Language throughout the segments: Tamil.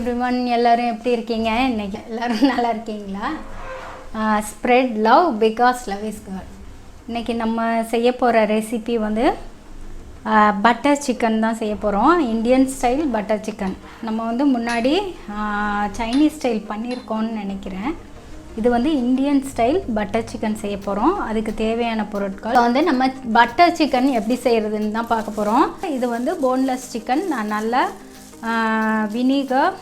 எவ்ரிவன், எல்லாரும் எப்படி இருக்கீங்க? இன்னைக்கு எல்லாரும் நல்லா இருக்கீங்களா? Spread love because love is God. இன்றைக்கி நம்ம செய்ய போகிற ரெசிபி வந்து பட்டர் சிக்கன் தான் செய்ய போகிறோம். Indian style butter chicken. நம்ம வந்து முன்னாடி சைனீஸ் ஸ்டைல் பண்ணியிருக்கோன்னு நினைக்கிறேன். இது வந்து இந்தியன் ஸ்டைல் பட்டர் சிக்கன் செய்ய போகிறோம். அதுக்கு தேவையான பொருட்கள் வந்து நம்ம பட்டர் சிக்கன் எப்படி செய்கிறதுன்னு தான் பார்க்க போகிறோம். இது வந்து போன்லெஸ் சிக்கன். நான் நல்லா வினிகர்,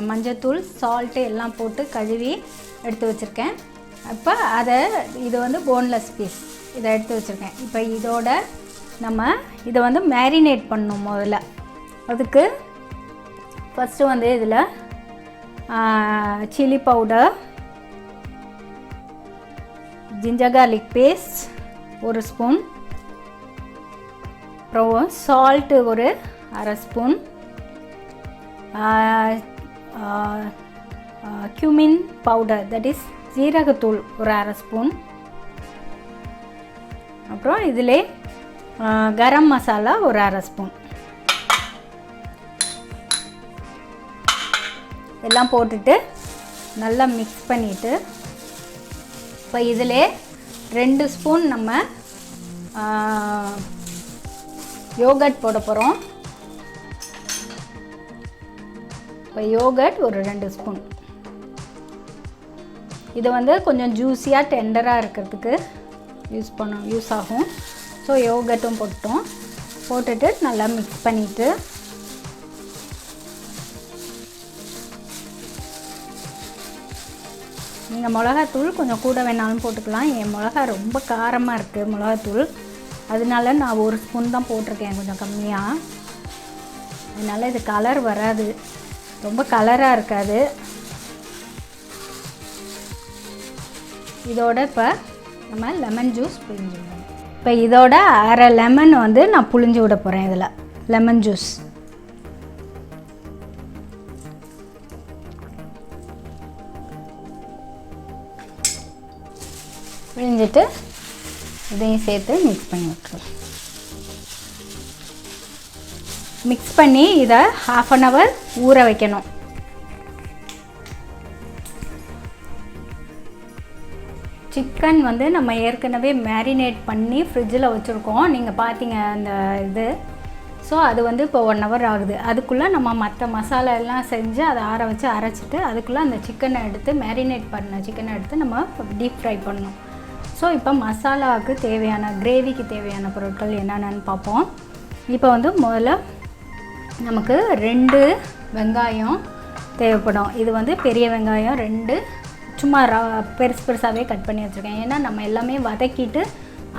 மஞ்சத்தூள், சால்ட்டு எல்லாம் போட்டு கழுவி எடுத்து வச்சுருக்கேன். இப்போ இது வந்து போன்லெஸ் பீஸ், இதை எடுத்து வச்சுருக்கேன். இப்போ இதோட நம்ம இதை வந்து மேரினேட் பண்ணணும். முதல்ல அதுக்கு ஃபஸ்ட்டு வந்து இதில் chilli powder, ginger garlic paste 1 spoon, அப்புறம் சால்ட்டு ஒரு 1/2 spoon, cumin powder, that is ஜீரகத்தூள் ஒரு 1/2 ஸ்பூன், அப்புறம் இதிலே கரம் மசாலா ஒரு 1/2 ஸ்பூன் எல்லாம் போட்டுட்டு நல்லா மிக்ஸ் பண்ணிவிட்டு, இப்போ இதிலே 2 ஸ்பூன் நம்ம யோகர்ட் போட போகிறோம். இப்போ யோகர்ட் ஒரு 2 ஸ்பூன். இது வந்து கொஞ்சம் ஜூஸியாக டெண்டராக இருக்கிறதுக்கு யூஸ் ஆகும். ஸோ யோகர்ட்டும் போட்டுட்டு நல்லா மிக்ஸ் பண்ணிவிட்டு, நீங்கள் மிளகாத்தூள் கொஞ்சம் கூட வேணாலும் போட்டுக்கலாம். என் மிளகா ரொம்ப காரமாக இருக்குது மிளகாத்தூள், அதனால நான் 1 ஸ்பூன் தான் போட்டிருக்கேன், கொஞ்சம் கம்மியாக. அதனால் இது கலர் வராது, ரொம்ப கலராக இருக்காது. இதோட இப்போ நம்ம லெமன் ஜூஸ் புழிஞ்சு விடணும். இப்போ இதோட 1/2 லெமன் வந்து நான் புழிஞ்சு விட போகிறேன். இதில் லெமன் ஜூஸ் புழிஞ்சிட்டு இதையும் சேர்த்து மிக்ஸ் பண்ணி விட்டுருவோம். மிக்ஸ் பண்ணி இதை 1/2 hour ஊற வைக்கணும். சிக்கன் வந்து நம்ம ஏற்கனவே மேரினேட் பண்ணி ஃப்ரிட்ஜில் வச்சுருக்கோம், நீங்கள் பார்த்தீங்க அந்த இது. ஸோ அது வந்து இப்போ 1 hour ஆகுது. அதுக்குள்ளே நம்ம மற்ற மசாலா எல்லாம் செஞ்சு அதை ஆற வச்சு அரைச்சிட்டு அதுக்குள்ளே அந்த சிக்கனை எடுத்து, மேரினேட் பண்ண சிக்கனை எடுத்து நம்ம டீப் ஃப்ரை பண்ணணும். ஸோ இப்போ மசாலாவுக்கு தேவையான, கிரேவிக்கு தேவையான பொருட்கள் என்னென்னு பார்ப்போம். இப்போ வந்து முதல்ல நமக்கு 2 வெங்காயம் தேவைப்படும். இது வந்து பெரிய வெங்காயம் 2 சும்மா பெருசு பெருசாகவே கட் பண்ணி வச்சுருக்கேன். ஏன்னா நம்ம எல்லாமே வதக்கிட்டு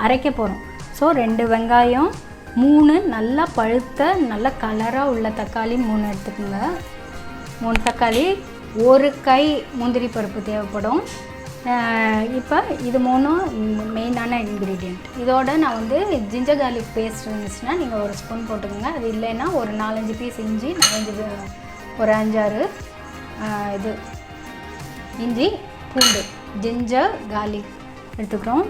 அரைக்க போகிறோம். ஸோ 2 வெங்காயம், 3 நல்லா பழுத்த நல்ல கலராக உள்ள தக்காளி 3 எடுத்துக்கோங்க. 3 தக்காளி, 1 கை முந்திரி பருப்பு தேவைப்படும். இப்போ இது 3 மெயினான இன்க்ரீடியண்ட். இதோட நான் வந்து ஜிஞ்சர் கார்லிக் பேஸ்ட் இருந்துச்சுன்னா நீங்கள் 1 ஸ்பூன் போட்டுக்கோங்க. அது இல்லைன்னா ஒரு 4-5 பீஸ் இஞ்சி, ஒரு 5-6 இது இஞ்சி பூண்டு, ஜிஞ்சர் கார்லிக் எடுத்துக்கிறோம்.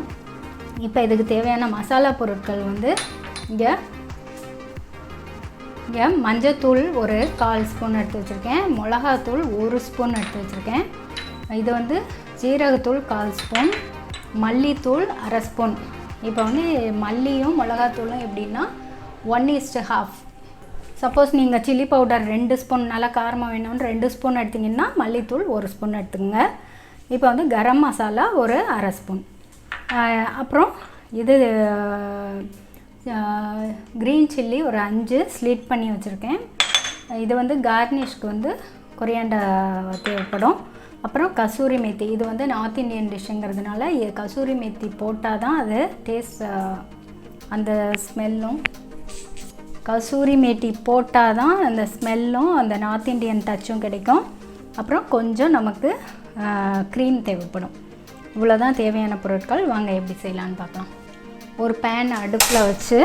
இப்போ இதுக்கு தேவையான மசாலா பொருட்கள் வந்து இங்கே மஞ்சத்தூள் ஒரு 1/4 ஸ்பூன் எடுத்து வச்சுருக்கேன், மிளகாத்தூள் 1 ஸ்பூன் எடுத்து வச்சுருக்கேன். இது வந்து ஜீரகத்தூள் 1/4 ஸ்பூன், மல்லித்தூள் 1/2 ஸ்பூன். இப்போ வந்து மல்லியும் மிளகாத்தூளும் எப்படின்னா 1:2. சப்போஸ் நீங்கள் சில்லி பவுடர் 2 ஸ்பூன் நல்லா காரமாக வேணும்னு 2 ஸ்பூன் எடுத்திங்கன்னா மல்லித்தூள் 1 ஸ்பூன் எடுத்துக்கோங்க. இப்போ வந்து கரம் மசாலா ஒரு 1/2 ஸ்பூன். அப்புறம் இது க்ரீன் சில்லி ஒரு 5 ஸ்லிட் பண்ணி வச்சுருக்கேன். இது வந்து கார்னிஷ்க்கு வந்து கொரியாண்டர் தேவைப்படும். அப்புறம் கசூரி மேத்தி, இது வந்து நார்த் இந்தியன் டிஷ்ஷுங்கிறதுனால கசூரி மேத்தி போட்டால் தான் அது டேஸ்ட், அந்த ஸ்மெல்லும், கசூரி மேத்தி போட்டால் தான் அந்த ஸ்மெல்லும் அந்த நார்த் இண்டியன் டச்சும் கிடைக்கும். அப்புறம் கொஞ்சம் நமக்கு க்ரீம் தேவைப்படும். இவ்வளோ தான் தேவையான பொருட்கள். வாங்க எப்படி செய்யலான்னு பார்க்கலாம். ஒரு பேன் அடுப்பில் வச்சு,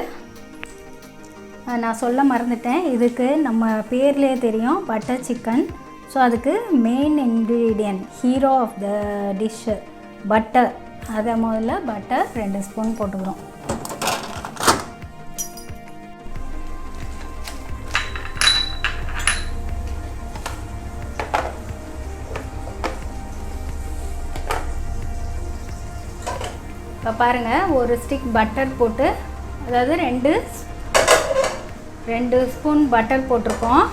நான் சொல்ல மறந்துட்டேன், இதுக்கு நம்ம பேர்லேயே தெரியும் பட்டர் சிக்கன். ஸோ அதுக்கு main ingredient, hero of the dish butter. அதை முதல்ல பட்டர் 2 ஸ்பூன் போட்டுக்கிறோம். இப்போ பாருங்கள், ஒரு ஸ்டிக் பட்டர் போட்டு, அதாவது ரெண்டு ஸ்பூன் பட்டர் போட்டிருக்கோம்.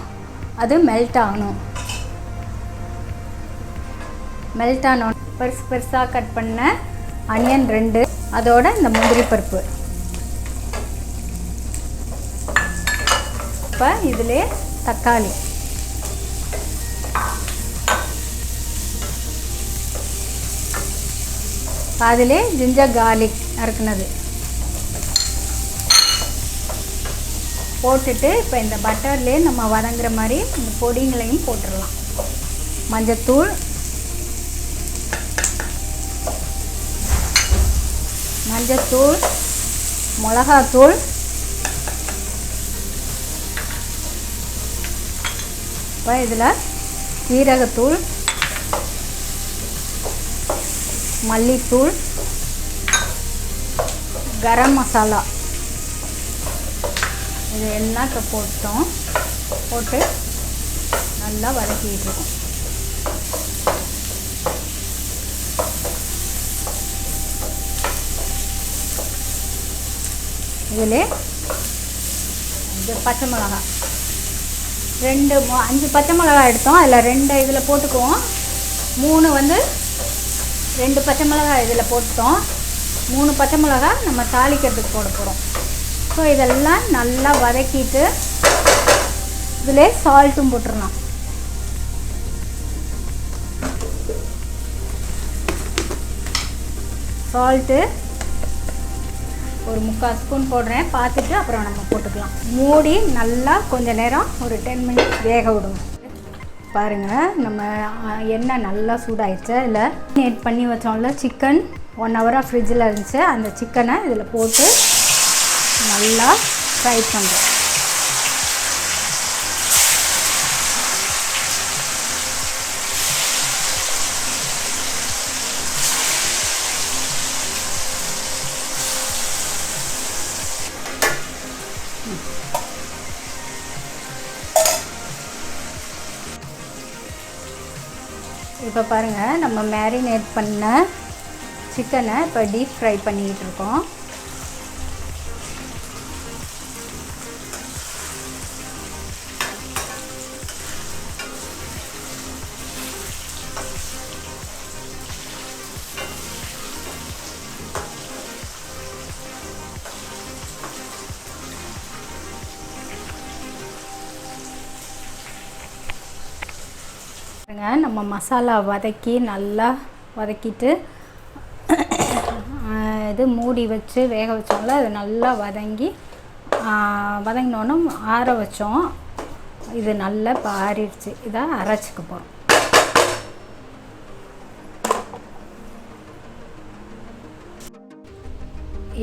அது மெல்ட் ஆகணும். மெல்ட் ஆனோம். பெருசாக கட் பண்ண ஆனியன் 2, அதோட இந்த முந்திரி பருப்பு. இப்போ இதிலே தக்காளி, அதிலே ஜிஞ்சர் கார்லிக் நறுக்குனது போட்டுட்டு, இப்போ இந்த பட்டர்லேயே நம்ம வதங்குற மாதிரி இந்த பொடிங்களையும் போட்டுடலாம். மஞ்சத்தூள், மிளகாத்தூள், இப்போ இதில் சீரகத்தூள், மல்லித்தூள், கரம் மசாலா, இது எல்லாம் இப்போ போட்டு நல்லா வதக்கிட்டு இருக்கோம். இதில் இது பச்சை மிளகா 5 பச்சை மிளகா எடுத்தோம். அதில் 2 இதில் போட்டுக்குவோம். 2 பச்சை மிளகா இதில் போட்டோம். 3 பச்சை மிளகா நம்ம தாளிக்கிறதுக்கு போட போகிறோம். ஸோ இதெல்லாம் நல்லா வதக்கிட்டு இதிலே சால்ட்டும் போட்டுடலாம். சால்ட்டு ஒரு 3/4 ஸ்பூன் போடுறேன். பார்த்துட்டு அப்புறம் நம்ம போட்டுக்கலாம். மூடி நல்லா கொஞ்சம் நேரம் ஒரு 10 மினிட்ஸ் வேக விடுவோம். பாருங்கள், நம்ம எண்ணெய் நல்லா சூடாயிடுச்சு. இதில் மேரினேட் பண்ணி வச்சோம்ல சிக்கன், 1 ஹவராக ஃப்ரிட்ஜில் இருந்துச்சு. அந்த சிக்கனை இதில் போட்டு நல்லா ஃப்ரை பண்ணுறோம். இப்போ பாருங்கள், நம்ம மேரினேட் பண்ண சிக்கனை இப்போ டீப் ஃப்ரை பண்ணிக்கிட்டு இருக்கோம். நம்ம மசாலா நல்லா வதக்கிட்டு இது மூடி வச்சு வேக வச்சோம்ல, அது நல்லா வதங்கினோன்னு ஆற வச்சோம். இது நல்லா இப்போ ஆறிடுச்சு. இதை அரைச்சிக்க போகிறோம்.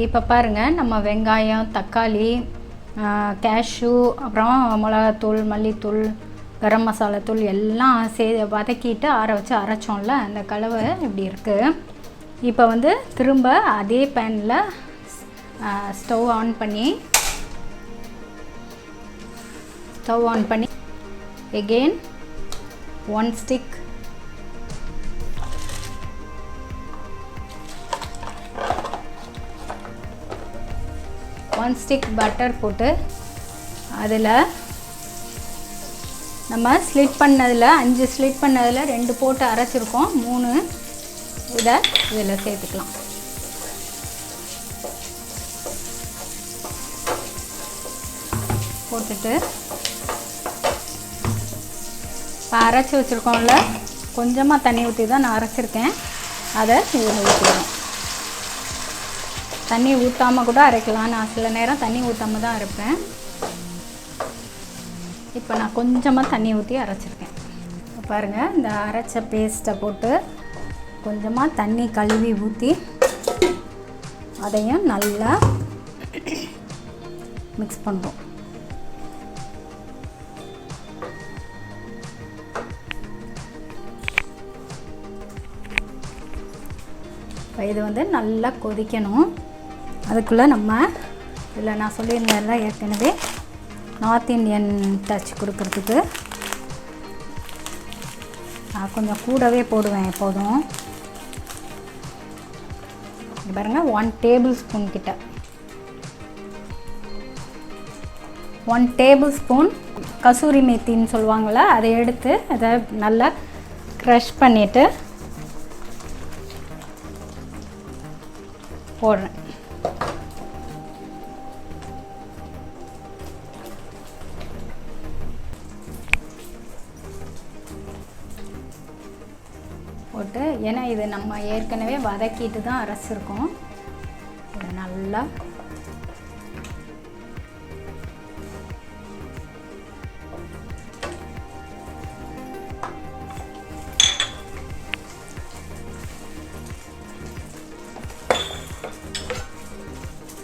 இப்போ பாருங்கள், நம்ம வெங்காயம், தக்காளி, கேஷ்யூ, அப்புறம் மிளகாத்தூள், மல்லித்தூள், கரம் மசாலா தூள் எல்லாம் வதக்கிட்டு ஆற வச்சு அரைச்சோம்ல, அந்த கலவை இப்படி இருக்குது. இப்போ வந்து திரும்ப அதே பேனில் ஸ்டவ் ஆன் பண்ணி எகெயின் 1 ஸ்டிக் பட்டர் போட்டு, அதில் நம்ம ஸ்லிட் பண்ணதில் 5 ஸ்லிட் பண்ணதில் 2 போட்டு அரைச்சிருக்கோம். 3 இதில் சேர்த்துக்கலாம். போட்டுட்டு இப்போ அரைச்சி வச்சுருக்கோம்ல, கொஞ்சமாக தண்ணி ஊற்றி தான் நான் அரைச்சிருக்கேன். அதை இதில் ஊற்றிடுவோம். தண்ணி ஊற்றாமல் கூட அரைக்கலாம். நான் சில நேரம் தண்ணி ஊற்றாமல் தான் அரைப்பேன். இப்போ நான் கொஞ்சமாக தண்ணி ஊற்றி அரைச்சிருக்கேன். பாருங்கள், இந்த அரைச்ச பேஸ்ட்டை போட்டு கொஞ்சமாக தண்ணி கழுவி ஊற்றி அதையும் நல்லா மிக்ஸ் பண்ணுறோம். இப்போ இது வந்து நல்லா கொதிக்கணும். அதுக்குள்ளே நம்ம இதில் நான் சொல்லியிருந்தேன்ல ஏற்கனவே, நார்த் இந்தியன் டச் கொடுக்கறதுக்கு நான் கொஞ்சம் கூடவே போடுவேன் எப்போதும். இது பாருங்கள் 1 டேபிள் ஸ்பூன் கிட்ட 1 டேபிள் ஸ்பூன் கசூரி மேத்தின்னு சொல்லுவாங்கள்ல, அதை எடுத்து அதை நல்லா க்ரஷ் பண்ணிவிட்டு போடுறேன். போட்டு, ஏன்னா இது நம்ம ஏற்கனவே வதக்கிட்டு தான் அரைச்சிருக்கோம். இது நல்லா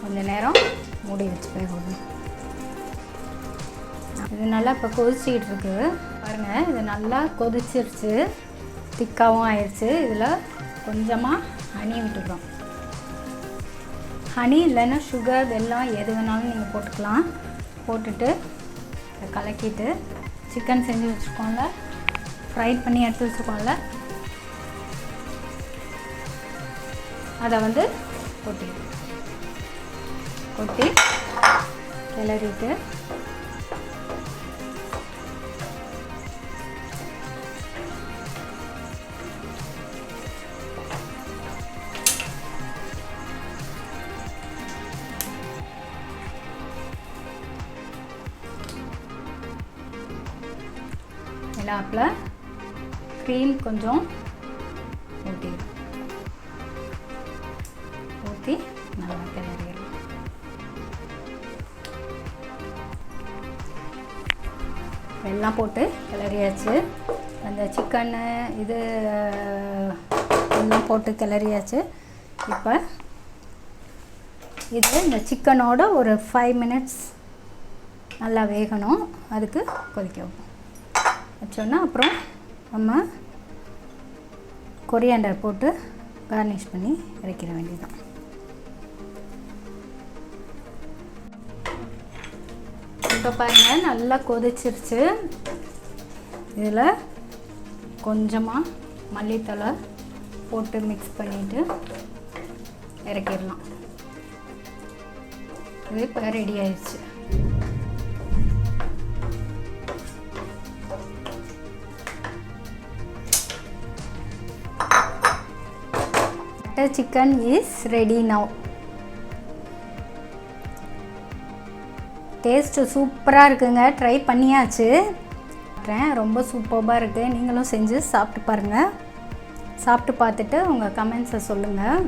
கொஞ்ச நேரம் மூடி வச்சு போயிடணும். இது நல்லா இப்போ கொதிச்சிக்கிட்டு இருக்கு பாருங்கள். இது நல்லா கொதிச்சிருச்சு, திக்காகவும் ஆயிடுச்சு. இதில் கொஞ்சமாக ஹனி விட்டுக்கிறோம். ஹனி இல்லைன்னா சுகர், வெல்லம் எது வேணாலும் நீங்கள் போட்டுக்கலாம். போட்டுட்டு இதை கலக்கிட்டு சிக்கன் செஞ்சு வச்சுருக்கோம்ல, ஃப்ரை பண்ணி எடுத்து வச்சுருக்கோம்ல, அதை வந்து கொட்டி கிளறிட்டு எல்லாப்பில் க்ரீம் கொஞ்சம் ஊற்றி நல்லா கிளறிடலாம். எல்லாம் போட்டு கிளறியாச்சு. அந்த சிக்கன்னு இது எல்லாம் போட்டு கிளறியாச்சு. இப்போ இது இந்த சிக்கனோட ஒரு 5 மினிட்ஸ் நல்லா வேகணும். அதுக்கு கொதிக்க வைப்போம். வச்சோன்னா அப்புறம் நம்ம கொரியாண்டர் போட்டு கார்னிஷ் பண்ணி இறக்கிற வேண்டியதுதான். இப்போ பாருங்கள் நல்லா கொதிச்சிருச்சு. இதில் கொஞ்சமாக மல்லித்தழை போட்டு மிக்ஸ் பண்ணிவிட்டு இறக்கிடலாம். இது இப்போ ரெடி ஆயிடுச்சு. Chicken is ready now. Taste சூப்பராக இருக்குங்க. ட்ரை பண்ணியாச்சு. ரொம்ப சூப்பராக இருக்குது. நீங்களும் செஞ்சு சாப்பிட்டு பாருங்கள். சாப்பிட்டு பார்த்துட்டு உங்கள் கமெண்ட்ஸை சொல்லுங்கள்.